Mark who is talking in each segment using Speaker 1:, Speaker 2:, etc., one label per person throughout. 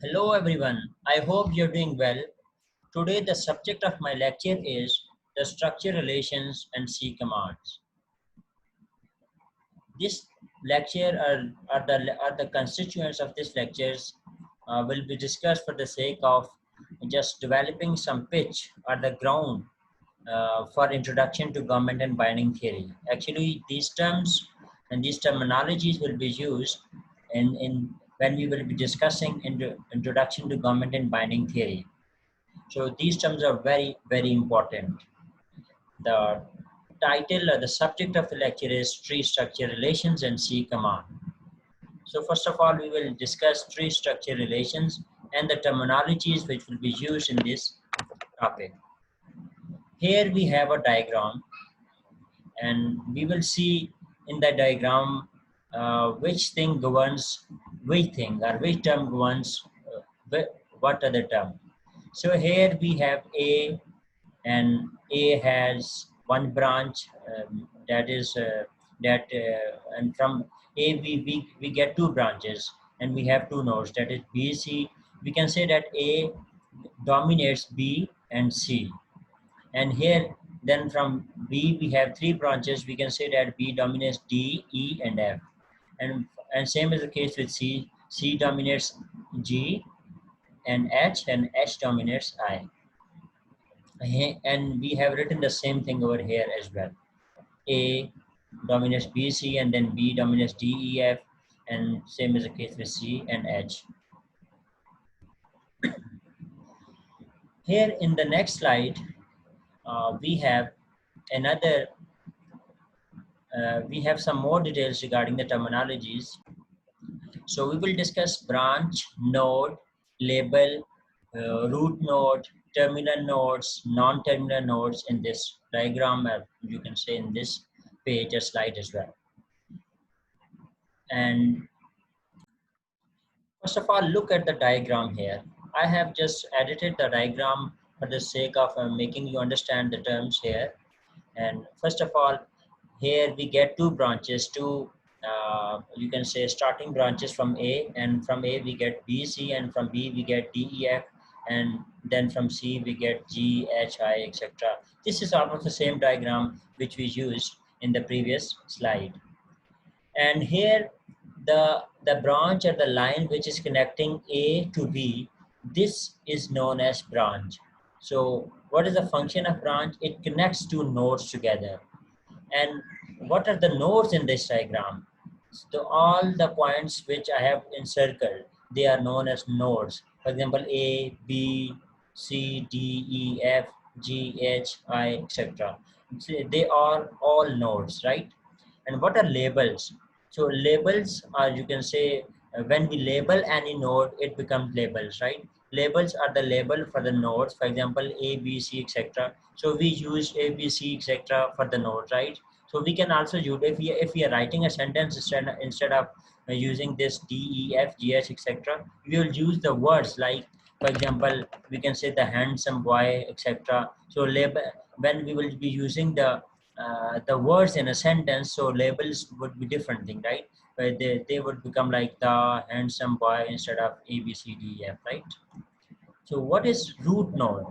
Speaker 1: Hello everyone, I hope you're doing well. Today the subject of my lecture is the structure relations and C commands. This lecture are the constituents of this lectures will be discussed for the sake of just developing some pitch or the ground for introduction to government and binding theory. Actually, these terms and these terminologies will be used in when we will be discussing introduction to government and binding theory. So these terms are very, very important. The title or the subject of the lecture is tree structure relations and C command. So first of all, we will discuss tree structure relations and the terminologies which will be used in this topic. Here we have a diagram and we will see in the diagram which thing governs which thing or which term governs what other term. So here we have A, and A has one branch that is and from A we get two branches and we have two nodes, that is B, C. We can say that A dominates B and C, and here then from B we have three branches. We can say that B dominates D, E and F, and same is the case with C. C dominates G and H dominates I. And we have written the same thing over here as well. A dominates B, C, and then B dominates D, E, F, and same is the case with C and H. Here in the next slide, we have another, we have some more details regarding the terminologies. So we will discuss branch, node, label, root node, terminal nodes, non-terminal nodes in this diagram, you can say in this page or slide as well. And first of all, look at the diagram here. I have just edited the diagram for the sake of making you understand the terms here. And first of all, here we get two branches, you can say starting branches from A, and from A we get B, C, and from B we get D, E, F, and then from C we get G, H, I, etc. This is almost the same diagram which we used in the previous slide. And here the branch or the line which is connecting A to B, this is known as branch. So what is the function of branch? It connects two nodes together. And what are the nodes in this diagram? So all the points which I have encircled, they are known as nodes. For example, A, B, C, D, E, F, G, H, I, etc. They are all nodes, right? And what are labels? So labels are, you can say, when we label any node, it becomes labels, right? Labels are the label for the nodes, for example, A, B, C, etc. So we use A, B, C, etc. for the node, right? So we can also use, if we are writing a sentence instead of using this D, E, F, G, H, etc., we will use the words like, for example, we can say the handsome boy, etc. So label, when we will be using the words in a sentence, so labels would be different thing, right? Where they would become like the handsome boy instead of A, B, C, D, E, F, right? So what is root node?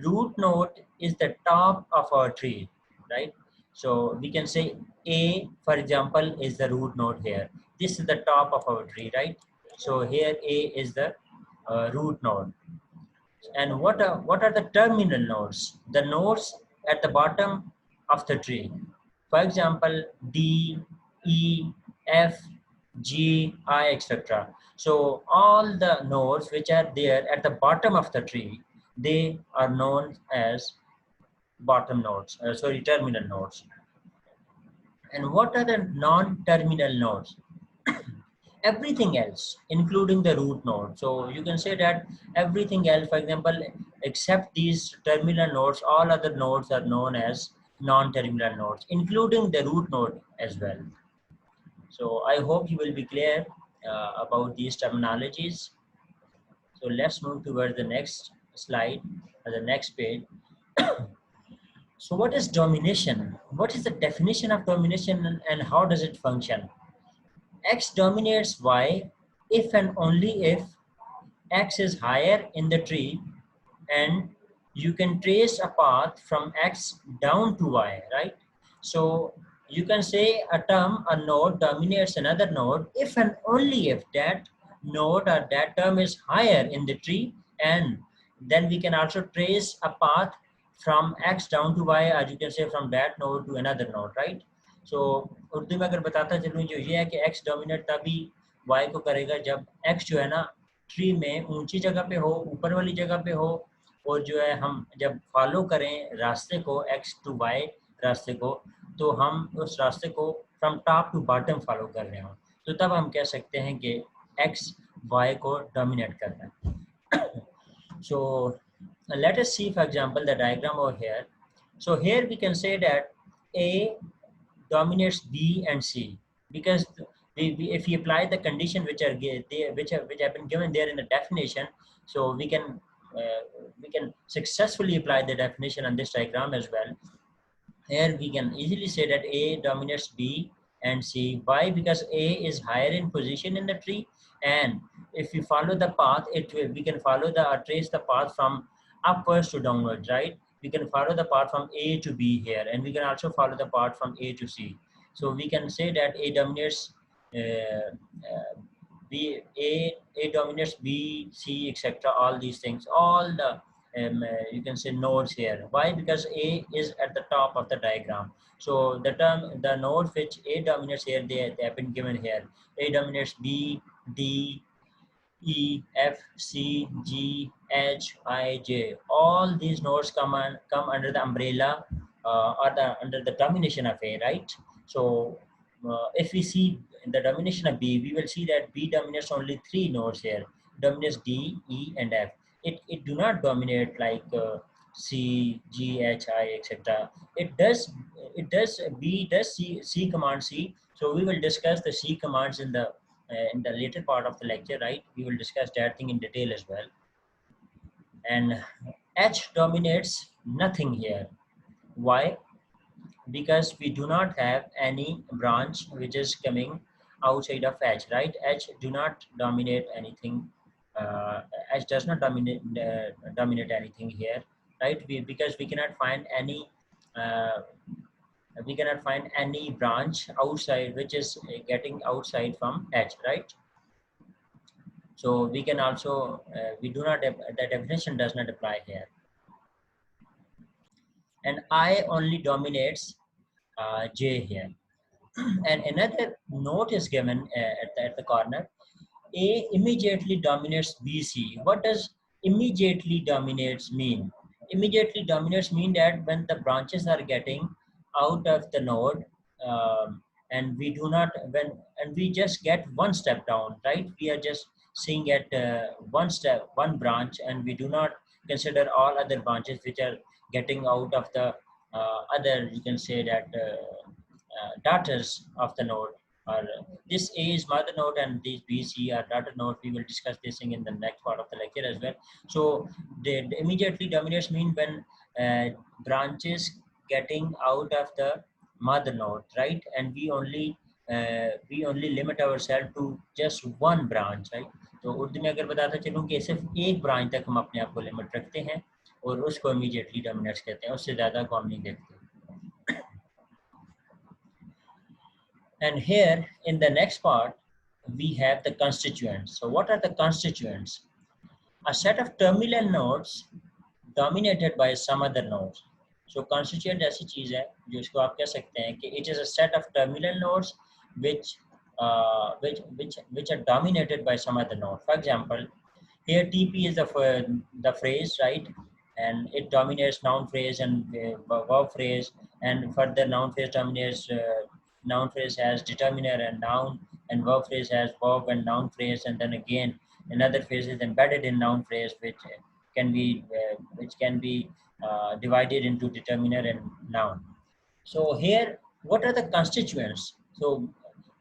Speaker 1: Root node is the top of our tree, right? So we can say A, for example, is the root node here. This is the top of our tree, right? So here A is the root node. And what are the terminal nodes? The nodes at the bottom of the tree. For example, D, E, F, G, I, etc. So all the nodes which are there at the bottom of the tree, they are known as bottom nodes, terminal nodes. And what are the non-terminal nodes? Everything else, including the root node. So you can say that everything else, for example, except these terminal nodes, all other nodes are known as non-terminal nodes, including the root node as well. So I hope you will be clear about these terminologies. So let's move towards the next slide or the next page. So what is domination? What is the definition of domination and how does it function? X dominates Y if and only if X is higher in the tree, and you can trace a path from X down to Y, right? So you can say a term, a node dominates another node if and only if that node or that term is higher in the tree, and then we can also trace a path from X down to Y, or you can say from that node to another node, right? So Urdu में अगर बताता चलूँ जो ये है कि X dominate तभी Y को करेगा जब X जो है ना ट्री में ऊंची जगह पे हो, ऊपर वाली जगह पे हो, और जो है हम जब फॉलो करें रास्ते को X टू Y रास्ते को, तो हम उस रास्ते को from top to bottom follow कर रहे हो, तो तब हम कह सकते हैं कि X Y को डोमिनेट कर रहा है. So let us see, for example, the diagram over here. So here we can say that A dominates B and C, because if we apply the condition which are which have been given there in the definition, so we can successfully apply the definition on this diagram as well. Here we can easily say that A dominates B and C. Why? Because A is higher in position in the tree, and if we follow the path, we can follow the or trace the path from upwards to downwards, right? We can follow the path from A to B here, and we can also follow the path from A to C. So we can say that A dominates A dominates B, C, etc. All these things, all the you can say nodes here. Why? Because A is at the top of the diagram. So the nodes which A dominates here, they have been given here. A dominates B, D, E, F, C, G, H, I, J. All these nodes come under the umbrella or under the domination of A, right? So if we see the domination of B, we will see that B dominates only three nodes here. Dominates D, E, and F. It do not dominate like C, G, H, I, etc. It does B does C command C. So we will discuss the C commands in the later part of the lecture, right? We will discuss that thing in detail as well. And H dominates nothing here. Why? Because we do not have any branch which is coming outside of H, right? H do not dominate anything. H does not dominate anything here, right? Because uh, we cannot find any branch outside which is getting outside from H, right? So we can also, we do not, the definition does not apply here. And I only dominates J here. And another note is given at the corner. A immediately dominates BC. What does immediately dominates mean? Immediately dominates mean that when the branches are getting out of the node, and we do not and we just get one step down, right? We are just seeing at one branch, and we do not consider all other branches which are getting out of the other. You can say that daughters of the node, or this A is mother node and these B, C are daughter node. We will discuss this thing in the next part of the lecture as well. So the immediately dominates mean when branches getting out of the mother node, right? And we only limit ourselves to just one branch, right? तो उर्दू में अगर बताता चलूँ कि सिर्फ एक branch तक हम अपने आप को लिमिट रखते हैं और उसको इमीडिएटली डोमिनेट्स कहते हैं, उससे ज़्यादा को हम नहीं देखते. And here in the next part, we have the constituents. So what are the constituents? A set of terminal nodes dominated by some other nodes. So constituent ऐसी चीज है जो इसको आप कह सकते हैं कि it is a set of terminal nodes which are dominated by some other node. For example, here TP is the phrase, right? And it dominates noun phrase and verb phrase, and further noun phrase dominates noun phrase has determiner and noun, and verb phrase has verb and noun phrase, and then again another phrase is embedded in noun phrase which can be divided into determiner and noun. So here, what are the constituents? So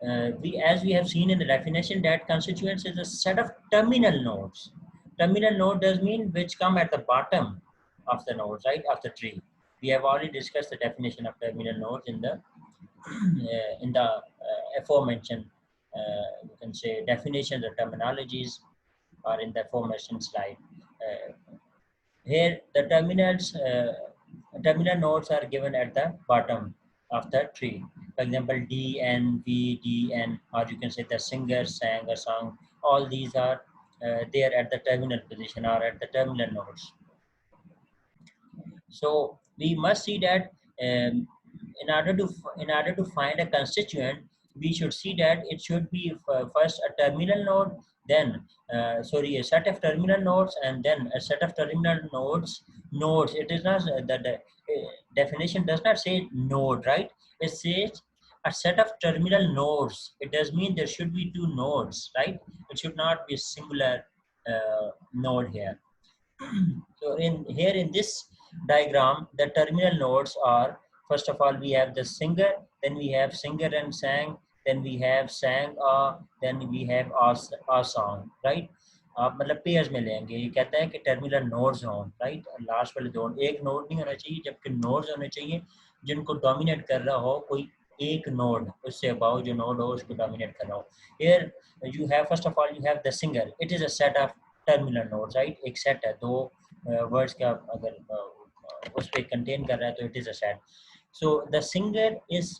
Speaker 1: as we have seen in the definition, that constituents is a set of terminal nodes. Terminal node does mean which come at the bottom of the nodes, right, of the tree. We have already discussed the definition of terminal nodes in the aforementioned, you can say, definitions or terminologies. or in the formation slide. Here the terminal nodes are given at the bottom of the tree. For example, D, N, V, D, N, or you can say the singer sang a song. All these are there at the terminal position or at the terminal nodes. So we must see that um, in order to find a constituent, we should see that it should be first a terminal node, then sorry, a set of terminal nodes, and then a set of terminal nodes. It is not definition does not say node, right? It says a set of terminal nodes. It does mean there should be two nodes, right? It should not be a singular node here. So in this diagram, the terminal nodes are, first of all, we have the singer, then we have singer and sang, then we have sang then we have a song, right? आप मतलब pairs में लेंगे, ये कहता है कि terminal nodes हों, right? Last वाले दो, एक नोड नहीं होना चाहिए, जबकि नोड्स होने चाहिए जिनको डोमिनेट कर रहा हो कोई एक नोड, उससे अबाउ जो नोड हो उसको डोमिनेट कर रहा हो. Here you have, first of all, you have the singer. It is a set of terminal nodes, right? एक सेट है, दो वर्ड्स का अगर उस पे कंटेन कर रहा है तो it is a set. So the singer is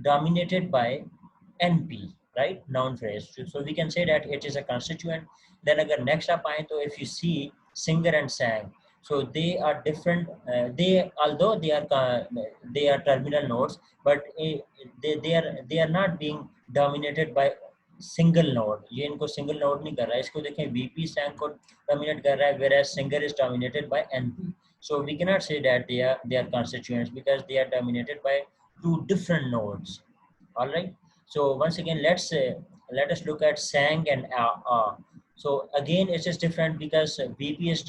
Speaker 1: dominated by NP, right? Noun phrase. So we can say that it is a constituent. Then agar next up आए तो if you see singer and sang, so they are different. They, although they are terminal nodes, but they are not being dominated by single node. ये इनको single node नहीं कर रहा है. इसको देखें, VP sang को dominate कर रहा है, whereas singer is dominated by NP. So we cannot say that they are constituents because they are dominated by two different nodes. All right. So once again, let us look at sang and So again, it is different because VP is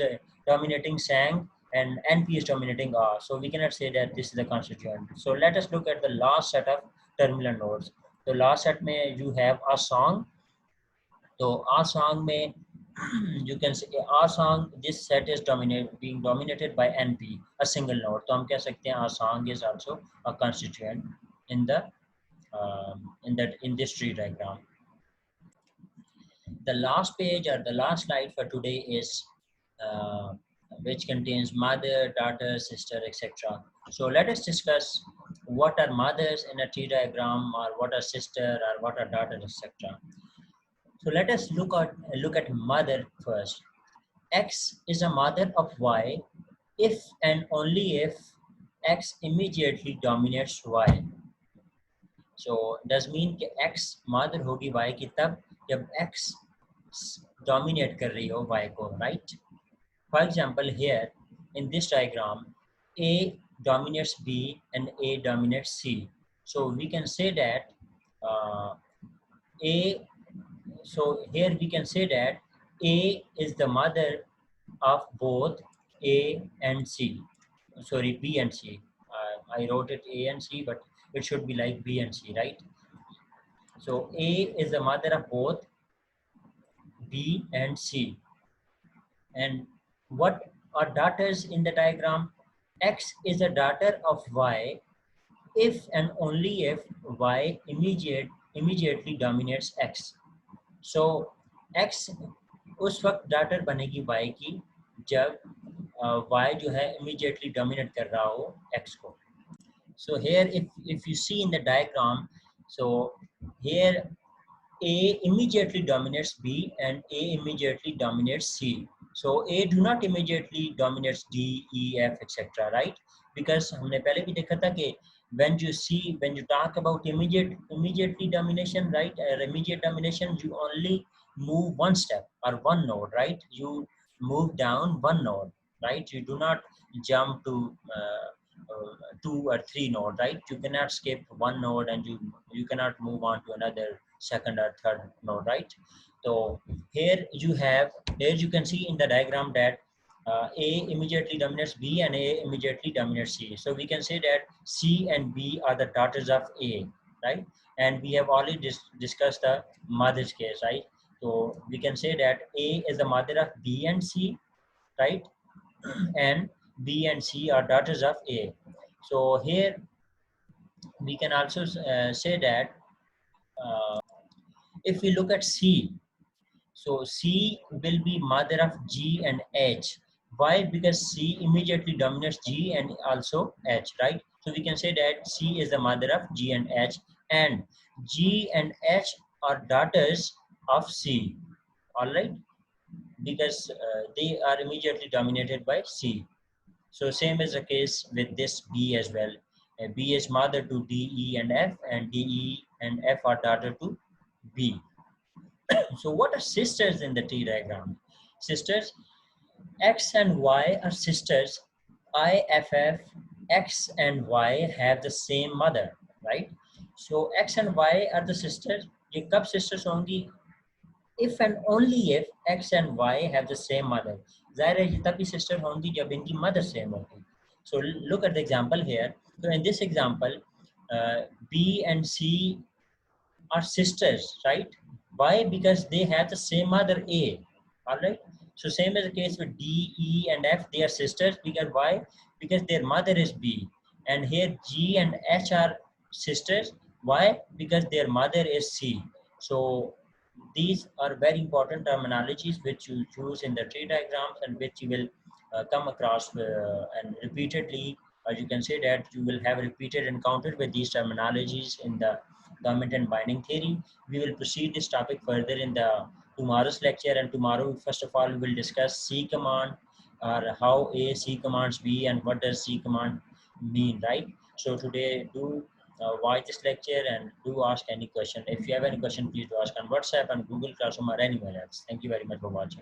Speaker 1: dominating sang and NP is dominating So we cannot say that this is a constituent. So let us look at the last set of terminal nodes. So last set में you have a song. So a song में you can say a song, this set is being dominated by NP, a single node. तो हम कह सकते हैं a song is also a constituent in the in this tree diagram. The last page or the last slide for today is uh, which contains mother, daughter, sister, etc. So let us discuss what are mothers in a tree diagram, or what are sister, or what are daughter, etc. So let us look at mother first. X is a mother of Y if and only if X immediately dominates Y. So does mean कि X mother होगी Y की तब जब X dominate कर रही हो Y को, right? For example, here in this diagram, A dominates B and A dominates C. So we can say that A. So here we can say that A is the mother of both A and C. Sorry, B and C. I wrote it A and C, but it should be like B and C, right? So A is the mother of both B and C. And what are daughters in the diagram? X is a daughter of Y if and only if Y immediately dominates X. So X उस वक्त daughter बनेगी Y की जब Y जो है immediately dominate कर रहा हो X को. So here if you see in the diagram, so here A immediately dominates B and A immediately dominates C. So A do not immediately dominates D, E, F, etc. Right? Because हमने पहले भी देखा था कि when you talk about immediately domination, right? Immediate domination, you only move one step or one node, right? You move down one node, right? You do not jump to 2 or 3 node, right? You cannot skip one node and you cannot move on to another second or third node, right? So here you can see in the diagram that A immediately dominates B and A immediately dominates C. So we can say that C and B are the daughters of A, right? And we have already discussed the mother's case, right? So we can say that A is the mother of B and C, right? And B and C are daughters of A. So here we can also say that if we look at C, So C will be mother of G and H. Why? Because C immediately dominates G and also H, right? So we can say that C is the mother of G and H, and G and H are daughters of C. All right, because they are immediately dominated by C. So same is the case with this B as well. B is mother to D, E, and F, and D, E, and F are daughter to B. So what are sisters in the tree diagram? Sisters, X and Y are sisters. IFF, X and Y have the same mother, right? So X and Y are the sisters. ये कब sisters होंगी? If and only if X and Y have the same mother. जाहिर है ये तभी sister होंगी जब इनकी mother same होगी. So look at the example here. So in this example, uh, B and C are sisters, right? Why? Because they have the same mother A. All right. So same is the case with D, E, and F. They are sisters. Because why? Because their mother is B. And here G and H are sisters. Why? Because their mother is C. So these are very important terminologies which you choose in the tree diagrams and which you will come across and repeatedly, or you can say that you will have repeated encounter with these terminologies in the government and binding theory. We will proceed this topic further in the tomorrow's lecture, and tomorrow first of all we will discuss C command, or how A C commands B, and what does C command mean, right? So today do watch this lecture and do ask any question. If you have any question, please do ask on WhatsApp and Google Classroom or anywhere else. Thank you very much for watching.